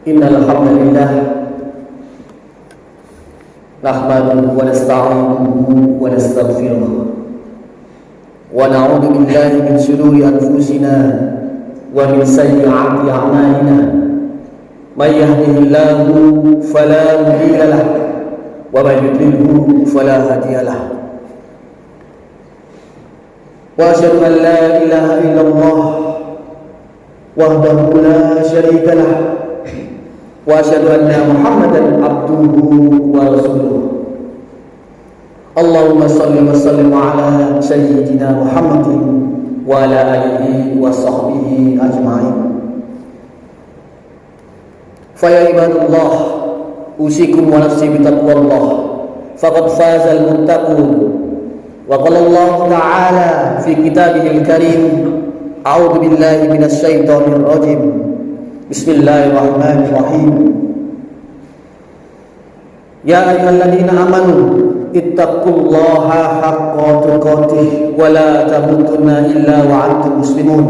Innal hamdalillah nahmaduhu wa nasta'inuhu wa nastaghfiruh wa na'udzu billahi min shururi anfusina wa min sayyi'ati a'malina may yahdihillahu fala mudilla lahu wa may yudlilhu fala hadiya lahu wa asyhadu an la ilaha illallah wahdahu la syarika lahu wa asyhadu anna Muhammadan abduhu wa rasuluh. Allahumma shalli wa sallim ala sayyidina Muhammadin wa ala alihi wa sahbihi ajma'in. Fa ya ibadallah, usikum wa nafsi bi taqwallah faqad fazal muttaqun. Wa qala Allah ta'ala fi kitabihil karim, a'udzu billahi minasy syaithanir rajim. Bismillahirrahmanirrahim. Ya ayyuhalladzina amanu ittaqullaha haqqa tuqatih wa la tamutunna illa wa antum muslimun.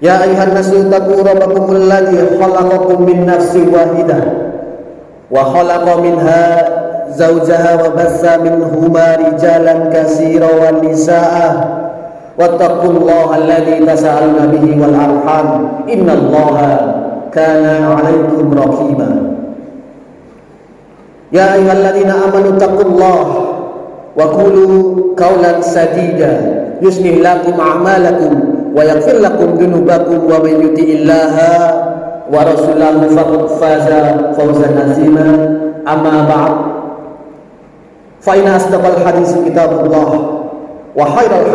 Ya ayyuhan nasu taqu rabbakumul ladzi khalaqakum min nafsin wahidah wa khalaqa minha zawjaha wa bassa minhuma rijalan katsiran wan nisaa'a wattaqullaha alladzi tasaaluna bihi wal arham innallaha kana 'alaikum raqiba. Ya ayyuhalladzina amanu taqullaha wa qulu qawlan sadida yuslih lakum a'malakum wa yaghfir lakum dhunubakum wa may yuti'illaha wa rasulahu faqad faza fawzan 'azima. Amma ba'd, fa inna asdaqal hadits kitabullah wa khairal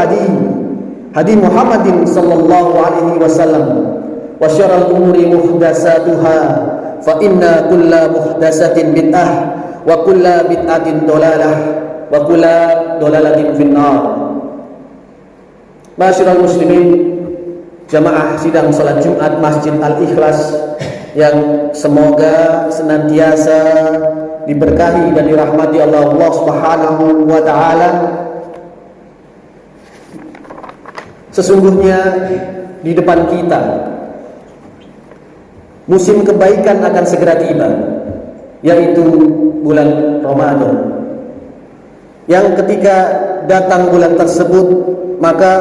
hadi Muhammadin sallallahu alaihi wasallam wa syarrul umuri muhdatsatuha fa inna kulla muhdatsatin bid'ah wa kulla bid'atin dalalah wa kulla dalalatin finnar. Ma'asyiral muslimin, jamaah sidang salat Jumat Masjid Al-Ikhlas yang semoga senantiasa diberkahi dan dirahmati Allah Subhanahu wa taala. Sesungguhnya di depan kita musim kebaikan akan segera tiba, yaitu bulan Ramadan. Yang ketika datang bulan tersebut, maka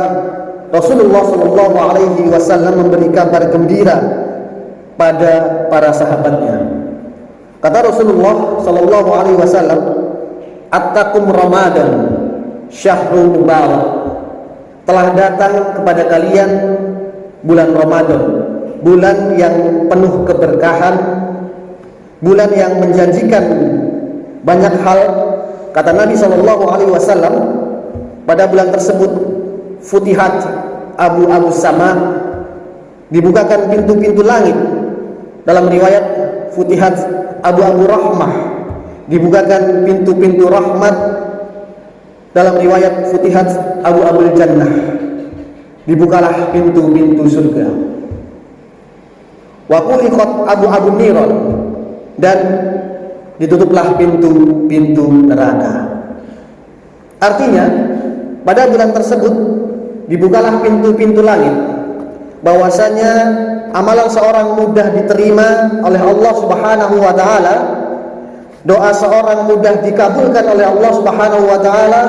Rasulullah SAW memberi kabar gembira pada para sahabatnya. Kata Rasulullah SAW, "Attakum Ramadan, syahrul mubarak." Telah datang kepada kalian bulan Ramadan, bulan yang penuh keberkahan, bulan yang menjanjikan banyak hal. Kata Nabi SAW, pada bulan tersebut futihat abu sama, dibukakan pintu-pintu langit. Dalam riwayat futihat abu rahmah, dibukakan pintu-pintu rahmat. Dalam riwayat futihat abul jannah, dibukalah pintu-pintu surga. Wa quliqat abu niran, dan ditutuplah pintu-pintu neraka. Artinya pada bulan tersebut dibukalah pintu-pintu langit, bahwasanya amalan seorang mudah diterima oleh Allah Subhanahu wa taala. Doa seorang mudah dikabulkan oleh Allah Subhanahu wa taala,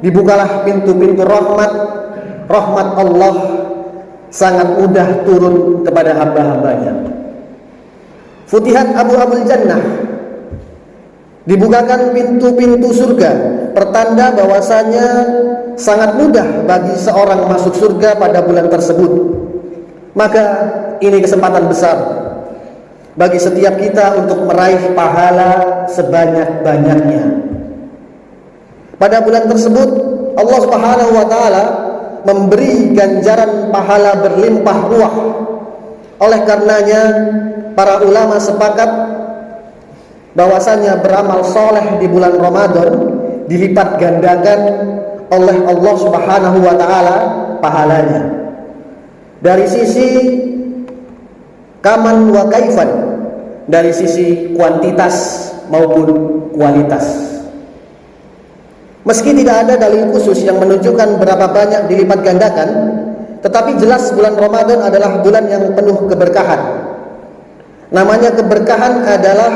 dibukalah pintu-pintu rahmat Allah sangat mudah turun kepada hamba-hambanya. Futihat abul jannah, dibukakan pintu-pintu surga, pertanda bahwasanya sangat mudah bagi seorang masuk surga pada bulan tersebut. Maka ini kesempatan besar bagi setiap kita untuk meraih pahala sebanyak-banyaknya. Pada bulan tersebut Allah Subhanahu wa taala memberi ganjaran pahala berlimpah ruah. Oleh karenanya para ulama sepakat bahwasanya beramal soleh di bulan Ramadan dilipat gandakan oleh Allah Subhanahu wa taala pahalanya. Dari sisi kaman wa kaifan, dari sisi kuantitas maupun kualitas. Meski tidak ada dalil khusus yang menunjukkan berapa banyak dilipat gandakan, tetapi jelas bulan Ramadan adalah bulan yang penuh keberkahan. Namanya keberkahan adalah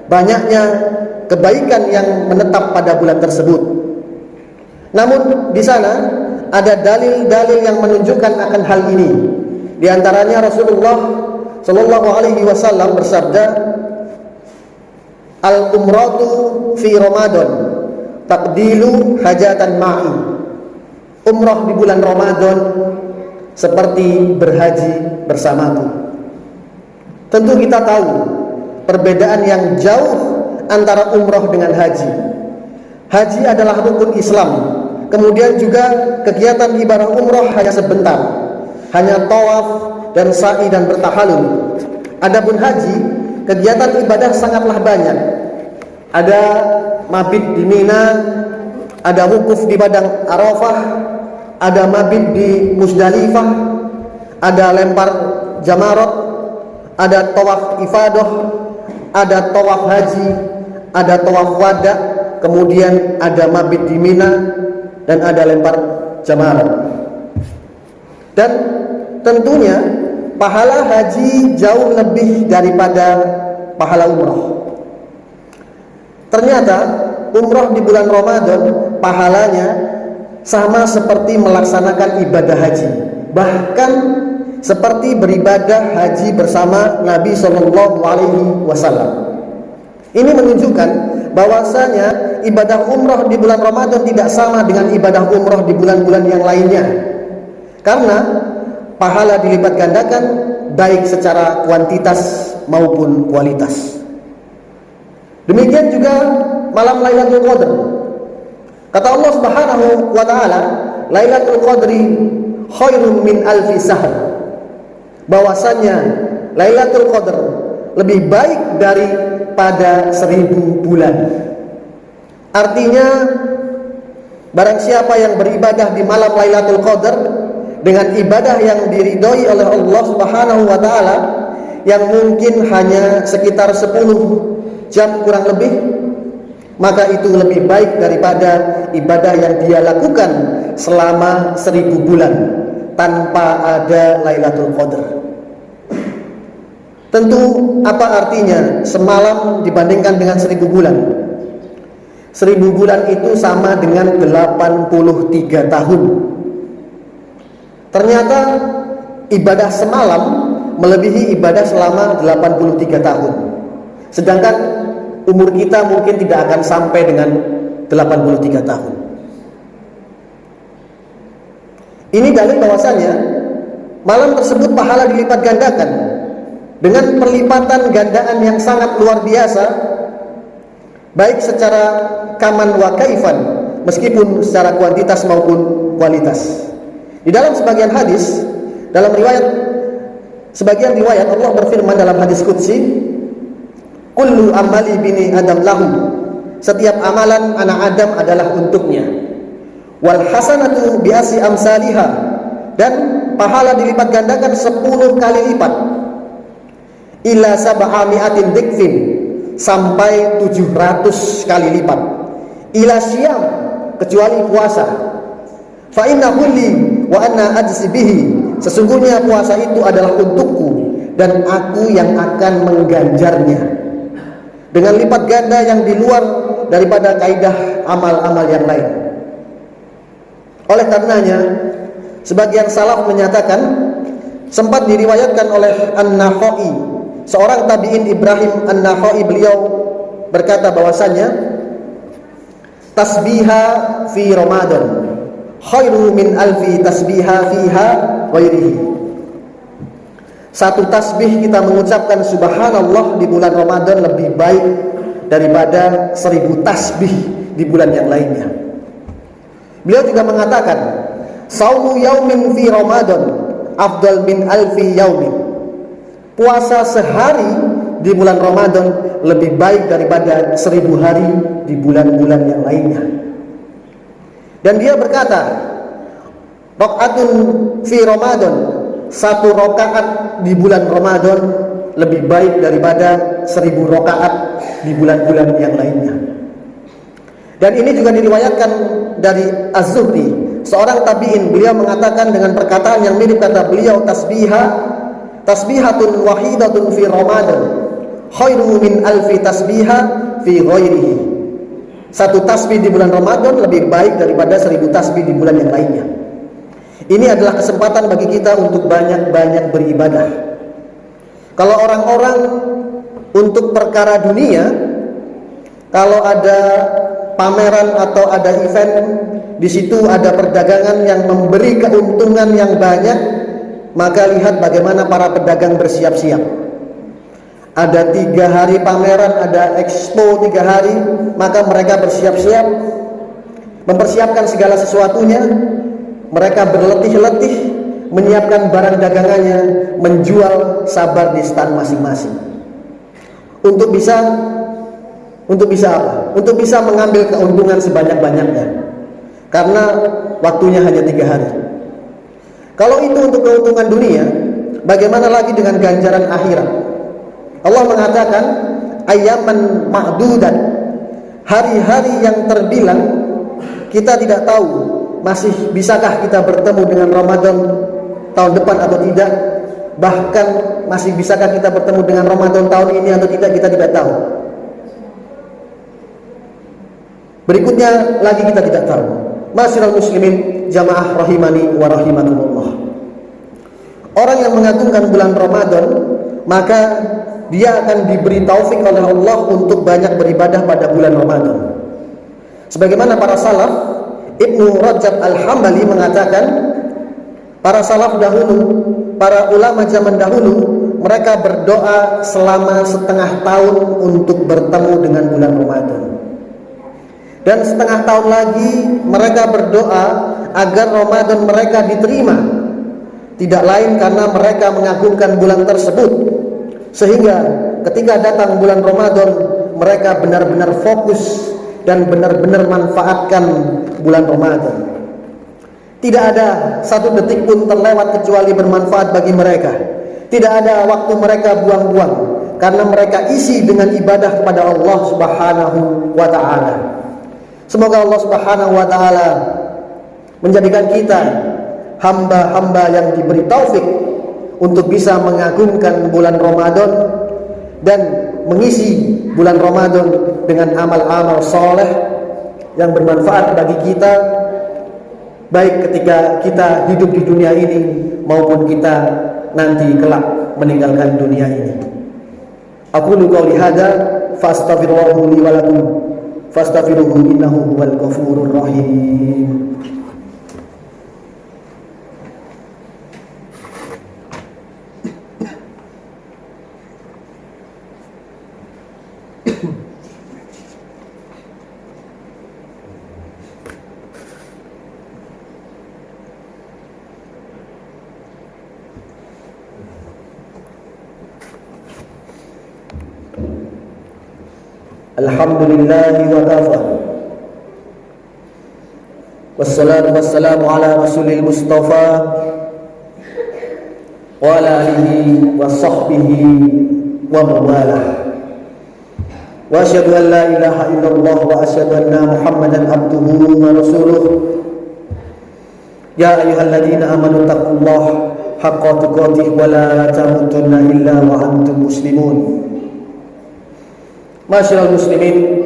banyaknya kebaikan yang menetap pada bulan tersebut. Namun di sana ada dalil-dalil yang menunjukkan akan hal ini. Di antaranya Rasulullah Shallallahu Alaihi Wasallam bersabda, "Al-umratu fi Ramadan, taqdilu hajatan ma'i." Umrah di bulan Ramadan seperti berhaji bersamaku. Tentu kita tahu perbedaan yang jauh antara umrah dengan haji. Haji adalah rukun Islam. Kemudian juga kegiatan ibadah umrah hanya sebentar, hanya tawaf dan sa'i dan bertahalul. Adapun haji, kegiatan ibadah sangatlah banyak. Ada mabit di Mina, ada wukuf di padang Arafah, ada mabit di Musdalifah, ada lempar jamarat, ada tawaf ifadah, ada tawaf haji, ada tawaf wada, kemudian ada mabit di Mina, dan ada lempar jamarat. Dan tentunya pahala haji jauh lebih daripada pahala umrah. Ternyata umrah di bulan Ramadan pahalanya sama seperti melaksanakan ibadah haji, bahkan seperti beribadah haji bersama Nabi Shallallahu Alaihi Wasallam. Ini menunjukkan bahwasanya ibadah umrah di bulan Ramadan tidak sama dengan ibadah umrah di bulan-bulan yang lainnya, karena pahala dilipat gandakan baik secara kuantitas maupun kualitas. Demikian juga malam Lailatul Qadar. Kata Allah Subhanahu wa taala, Lailatul Qadri khairun min alfi sahr. Bahwasanya Lailatul Qadar lebih baik daripada 1000 bulan. Artinya barang siapa yang beribadah di malam Lailatul Qadar dengan ibadah yang diridhoi oleh Allah Subhanahu wa taala, yang mungkin hanya sekitar 10 jam kurang lebih, maka itu lebih baik daripada ibadah yang dia lakukan selama 1000 bulan tanpa ada Lailatul Qadar. Tentu apa artinya semalam dibandingkan dengan 1000 bulan? 1000 bulan itu sama dengan 83 tahun. Ternyata ibadah semalam melebihi ibadah selama 83 tahun. Sedangkan umur kita mungkin tidak akan sampai dengan 83 tahun. Ini dalil bahwasanya malam tersebut pahala dilipat gandakan dengan perlipatan gandaan yang sangat luar biasa, baik secara kaman wa kaifan, meskipun secara kuantitas maupun kualitas. Di dalam sebagian hadis, dalam sebagian riwayat Allah berfirman dalam hadis qudsi, "Kullu amali bini Adam lahu." Setiap amalan anak Adam adalah untuknya. Wal hasanatu bi asri amsalihha, dan pahala dilipat gandakan 10 kali lipat. Ila sab'ami'atin dikfin, sampai 700 kali lipat. Ila syam, kecuali puasa. Fa inna kulli wa anna ajzi bihi, sesungguhnya puasa itu adalah untukku dan aku yang akan mengganjarnya dengan lipat ganda yang di luar daripada kaidah amal-amal yang lain. Oleh karenanya, sebagian salaf menyatakan, sempat diriwayatkan oleh An-Nakhai, seorang tabi'in Ibrahim An-Nakhai, beliau berkata bahwasanya tasbiha fi Ramadan khairu min alfi tasbiha fiha ghairihi. Satu tasbih kita mengucapkan subhanallah di bulan Ramadan lebih baik daripada 1000 tasbih di bulan yang lainnya. Beliau juga mengatakan, saumu yaumin fi Ramadan afdal min alfi yaumin. Puasa sehari di bulan Ramadan lebih baik daripada 1000 hari di bulan-bulan yang lainnya. Dan dia berkata, rakaatun fi Ramadan, satu rakaat di bulan Ramadan lebih baik daripada 1000 rakaat di bulan-bulan yang lainnya. Dan ini juga diriwayatkan dari Az-Zuhri, seorang tabi'in. Beliau mengatakan dengan perkataan yang mirip kata beliau, tasbihatun wahidatun fi Ramadan khairu min alfi tasbiha fi ghairihi. Satu tasbih di bulan Ramadan lebih baik daripada 1000 tasbih di bulan yang lainnya. Ini adalah kesempatan bagi kita untuk banyak-banyak beribadah. Kalau orang-orang untuk perkara dunia, kalau ada pameran atau ada event, di situ ada perdagangan yang memberi keuntungan yang banyak, maka lihat bagaimana para pedagang bersiap-siap. Ada 3 hari pameran, ada expo 3 hari, maka mereka bersiap-siap, mempersiapkan segala sesuatunya. Mereka berletih-letih menyiapkan barang dagangannya, menjual sabar di stand masing-masing. Untuk bisa apa? Untuk bisa mengambil keuntungan sebanyak-banyaknya. Karena waktunya hanya 3 hari. Kalau itu untuk keuntungan dunia, bagaimana lagi dengan ganjaran akhirat? Allah mengatakan ayyaman ma'dudat, hari-hari yang terbilang. Kita tidak tahu masih bisakah kita bertemu dengan Ramadan tahun depan atau tidak. Bahkan masih bisakah kita bertemu dengan Ramadan tahun ini atau tidak, kita tidak tahu. Berikutnya lagi kita tidak tahu. Masyiral muslimin jamaah rahimani wa rahimakumullah. Orang yang mengagungkan bulan Ramadan, maka dia akan diberi taufik oleh Allah untuk banyak beribadah pada bulan Ramadan. Sebagaimana para salaf, Ibnu Rajab Al-Hambali mengatakan, para salaf dahulu, para ulama zaman dahulu, mereka berdoa selama setengah tahun untuk bertemu dengan bulan Ramadan. Dan setengah tahun lagi mereka berdoa agar Ramadan mereka diterima. Tidak lain karena mereka mengagungkan bulan tersebut. Sehingga ketika datang bulan Ramadan, mereka benar-benar fokus dan benar-benar manfaatkan bulan Ramadan. Tidak ada satu detik pun terlewat kecuali bermanfaat bagi mereka. Tidak ada waktu mereka buang-buang, karena mereka isi dengan ibadah kepada Allah Subhanahu wa ta'ala. Semoga Allah Subhanahu wa ta'ala menjadikan kita hamba-hamba yang diberi taufik untuk bisa mengagungkan bulan Ramadan dan mengisi bulan Ramadan dengan amal-amal soleh yang bermanfaat bagi kita, baik ketika kita hidup di dunia ini maupun kita nanti kelak meninggalkan dunia ini. Aqulu qouli hadza fastaghfirullaha li wa lakum fastaghfiruhu innahu huwal ghafurur rahim. Alhamdulillahi wa kafa. Wassalatu wassalamu ala rasulil mustafa wa ala alihi wa sahbihi wa mawalah. Wa asyhadu an la ilaha illallah wa asyhadu anna Muhammadan abduhu wa rasuluh. Ya ayyuhalladzina amanu taqullaha haqqa tuqatih wa la tamutunna illa wa antum muslimun. Masyiral muslimin,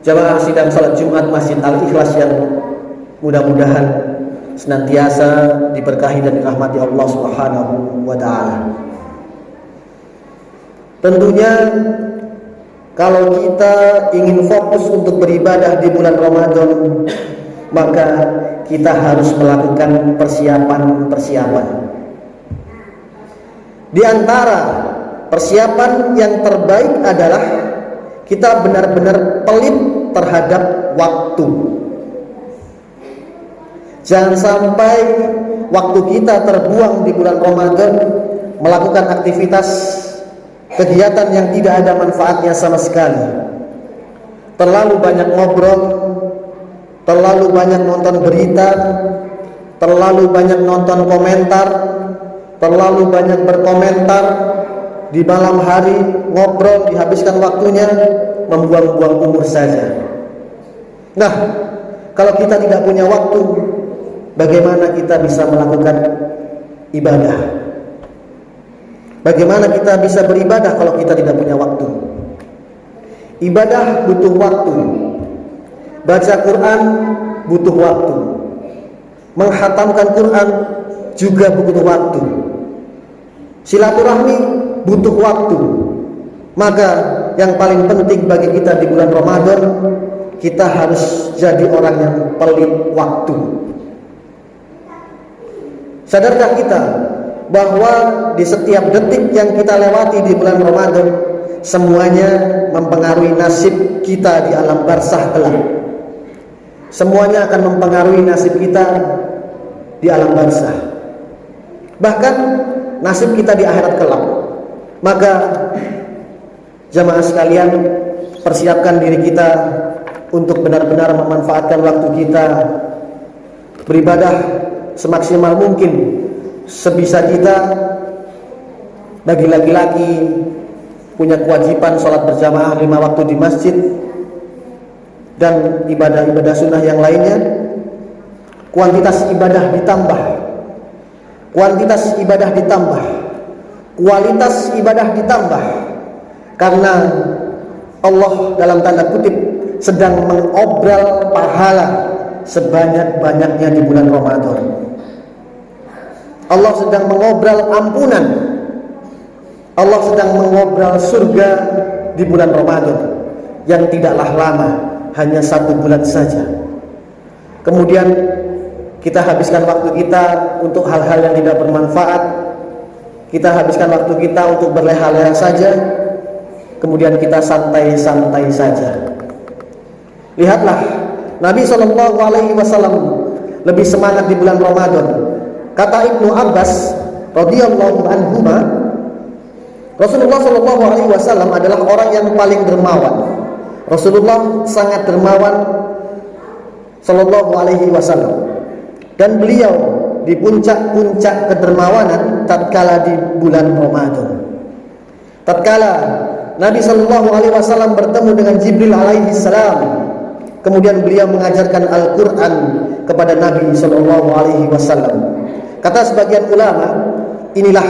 jamaah sidang salat Jumat Masjid Al-Ikhlas yang mudah-mudahan senantiasa diberkahi dan dirahmati Allah Subhanahu wa ta'ala. Tentunya kalau kita ingin fokus untuk beribadah di bulan Ramadan, maka kita harus melakukan persiapan-persiapan. Di antara persiapan yang terbaik adalah kita benar-benar pelit terhadap waktu. Jangan sampai waktu kita terbuang di bulan Ramadan melakukan aktivitas kegiatan yang tidak ada manfaatnya sama sekali. Terlalu banyak ngobrol, terlalu banyak nonton berita, terlalu banyak nonton komentar, terlalu banyak berkomentar. Di malam hari ngobrol, dihabiskan waktunya membuang-buang umur saja. Nah, kalau kita tidak punya waktu, bagaimana kita bisa melakukan ibadah? Bagaimana kita bisa beribadah kalau kita tidak punya waktu? Ibadah butuh waktu. Baca Quran butuh waktu. Menghatamkan Quran juga butuh waktu. Silaturahmi butuh waktu. Maka yang paling penting bagi kita di bulan Ramadan, kita harus jadi orang yang pelit waktu. Sadarkah kita bahwa di setiap detik yang kita lewati di bulan Ramadan, semuanya mempengaruhi nasib kita di alam barzakh kelak. Semuanya akan mempengaruhi nasib kita di alam barzakh. Bahkan nasib kita di akhirat kelak. Maka jamaah sekalian, persiapkan diri kita untuk benar-benar memanfaatkan waktu kita beribadah semaksimal mungkin. Sebisa kita, bagi laki-laki punya kewajiban sholat berjamaah 5 waktu di masjid dan ibadah-ibadah sunnah yang lainnya. Kuantitas ibadah ditambah, kuantitas ibadah ditambah, kualitas ibadah ditambah, karena Allah dalam tanda kutip sedang mengobral pahala sebanyak-banyaknya di bulan Ramadan. Allah sedang mengobral ampunan. Allah sedang mengobral surga di bulan Ramadan yang tidaklah lama, hanya 1 bulan saja. Kemudian kita habiskan waktu kita untuk hal-hal yang tidak bermanfaat. Kita habiskan waktu kita untuk berleha-leha saja. Kemudian kita santai-santai saja. Lihatlah, Nabi SAW lebih semangat di bulan Ramadan. Kata Ibnu Abbas radhiyallahu anhuma, Rasulullah SAW adalah orang yang paling dermawan. Rasulullah sangat dermawan sallallahu alaihi wasallam, dan beliau di puncak-puncak kedermawanan tatkala di bulan Ramadan. Tatkala Nabi sallallahu alaihi wasallam bertemu dengan Jibril alaihi salam, kemudian beliau mengajarkan Al-Qur'an kepada Nabi sallallahu alaihi wasallam. Kata sebagian ulama, inilah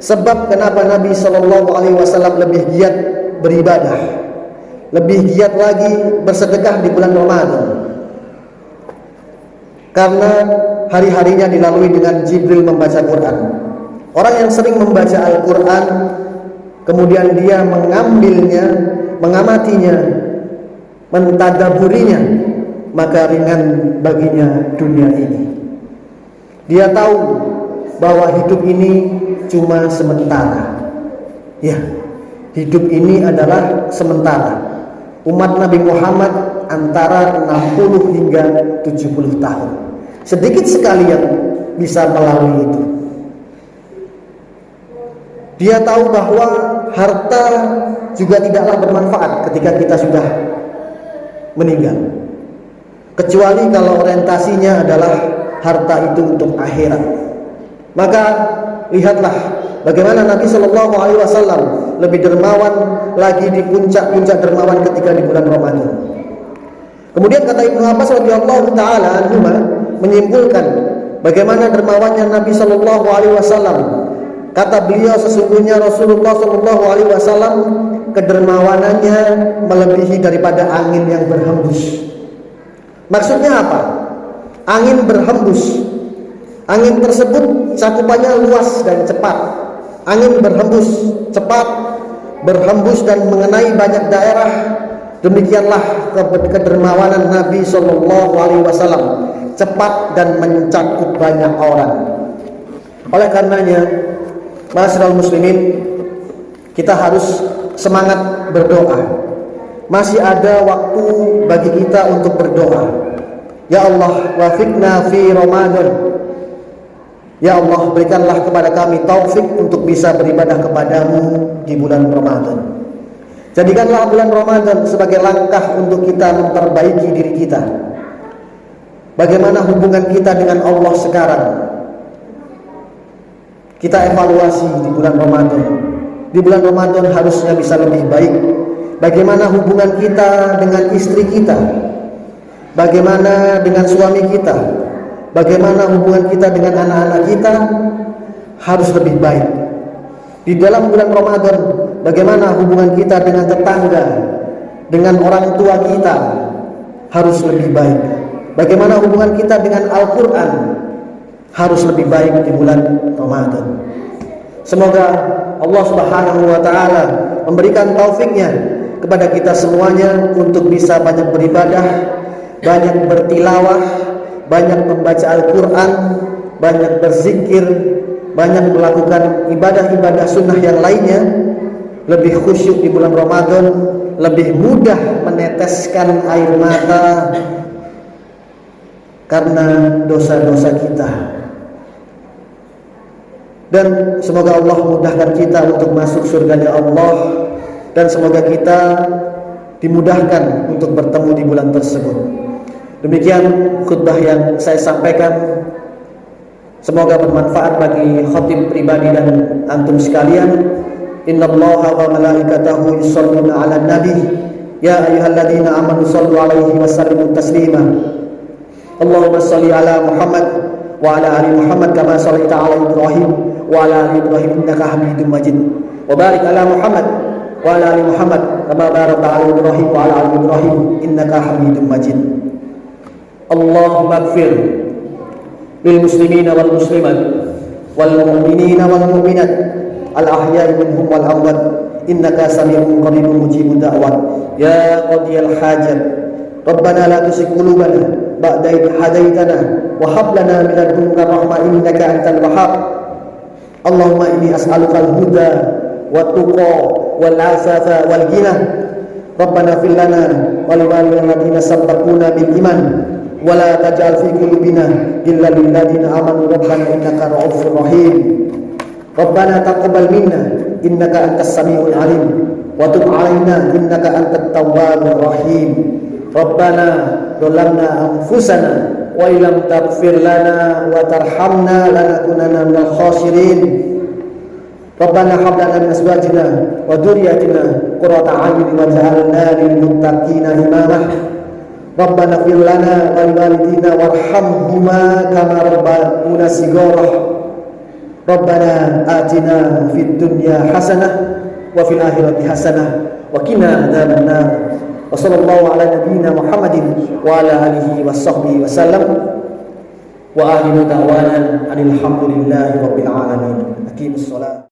sebab kenapa Nabi sallallahu alaihi wasallam lebih giat beribadah, lebih giat lagi bersedekah di bulan Ramadan. Karena hari-harinya dilalui dengan Jibril membaca Quran. Orang yang sering membaca Al-Quran, kemudian dia mengambilnya, mengamatinya, mentadaburinya, maka ringan baginya dunia ini. Dia tahu bahwa hidup ini cuma sementara. Ya, hidup ini adalah sementara. Umat Nabi Muhammad antara 60 hingga 70 tahun. Sedikit sekali yang bisa melalui itu. Dia tahu bahwa harta juga tidaklah bermanfaat ketika kita sudah meninggal, kecuali kalau orientasinya adalah harta itu untuk akhirat. Maka lihatlah bagaimana Nabi Shallallahu Alaihi Wasallam lebih dermawan lagi di puncak-puncak dermawan ketika di bulan Ramadan. Kemudian kata Ibnu Abbas radhiyallahu taala anhuma menyimpulkan bagaimana dermawannya Nabi Shallallahu Alaihi Wasallam. Kata beliau, sesungguhnya Rasulullah Shallallahu Alaihi Wasallam kedermawanannya melebihi daripada angin yang berhembus. Maksudnya apa? Angin berhembus. Angin tersebut cakupannya luas dan cepat. Angin berhembus cepat, berhembus dan mengenai banyak daerah. Demikianlah kedermawanan Nabi Shallallahu Alaihi Wasallam, cepat dan mencakup banyak orang. Oleh karenanya, ma'asyiral muslimin, kita harus semangat berdoa. Masih ada waktu bagi kita untuk berdoa. Ya Allah, wafiqna fi Ramadan. Ya Allah, berikanlah kepada kami taufik untuk bisa beribadah kepadamu di bulan Ramadan. Jadikanlah bulan Ramadan sebagai langkah untuk kita memperbaiki diri kita. Bagaimana hubungan kita dengan Allah sekarang? Kita evaluasi di bulan Ramadan. Di bulan Ramadan harusnya bisa lebih baik. Bagaimana hubungan kita dengan istri kita? Bagaimana dengan suami kita? Bagaimana hubungan kita dengan anak-anak kita? Harus lebih baik. Di dalam bulan Ramadan, bagaimana hubungan kita dengan tetangga, dengan orang tua kita harus lebih baik. Bagaimana hubungan kita dengan Al-Quran harus lebih baik di bulan Ramadan. Semoga Allah Subhanahu wa Ta'ala memberikan taufiknya kepada kita semuanya untuk bisa banyak beribadah, banyak bertilawah, banyak membaca Al-Quran, banyak berzikir, banyak melakukan ibadah-ibadah sunnah yang lainnya, lebih khusyuk di bulan Ramadan, lebih mudah meneteskan air mata karena dosa-dosa kita. Dan semoga Allah mudahkan kita untuk masuk surganya Allah, dan semoga kita dimudahkan untuk bertemu di bulan tersebut. Demikian khutbah yang saya sampaikan. Semoga bermanfaat bagi khatib pribadi dan antum sekalian. Innallaha wa malaikatahu yusholluna 'alan nabi ya ayyuhalladzina amanu shallu 'alaihi wa sallimu taslima. Allahumma shalli 'ala Muhammad wa 'ala ali Muhammad kama shallaita 'ala Ibrahim wa 'ala ali Ibrahim innaka Hamidum Majid. Wa barik 'ala Muhammad wa 'ala ali Muhammad kama barakta 'ala Ibrahim wa 'ala ali Ibrahim innaka Hamidum Majid. Allahumma ighfir lil muslimina wal muslimat wal mu'minina wal mu'minat al ahya'i minhum wal amwat innaka sami'un qaribun mujibud da'wat ya qadiyal hajat rabbana la tuzigh qulubana ba'da idh hadaitana wa hab lana min ladunka rahmah innaka antal wahhab. Allahumma inni as'aluka al huda wat tuqa wal afafa wal ghina. Rabbana fil lana wa li walidina sabaquna bil iman wala taj'al fi qulubina ghillan lil ladzina amanu rabbana innaka ra'ufur rahim. Rabbana taqabbal minna innaka antas samiul alim wa tub 'alaina innaka antat tawwabur rahim. Rabbana zalamna anfusana wa illam taghfir lana wa tarhamna lanakunanna minal khasirin. Rabbana hab lana min azwajina wa dhurriyyatina qurrata a'yunin waj'alna lil muttaqina imama. Rabbana fir lana wal walidina warhamhuma kama rabbayuna shighara. Rabbana atina fid dunya hasanah wa fil akhirati hasanah wa qina adzabannar. Wa sallallahu ala nabiyyina Muhammadin wa ala alihi washabbihi wasallam. Wa akhiru da'wana alhamdulillahi rabbil alamin. Aqimus shalah.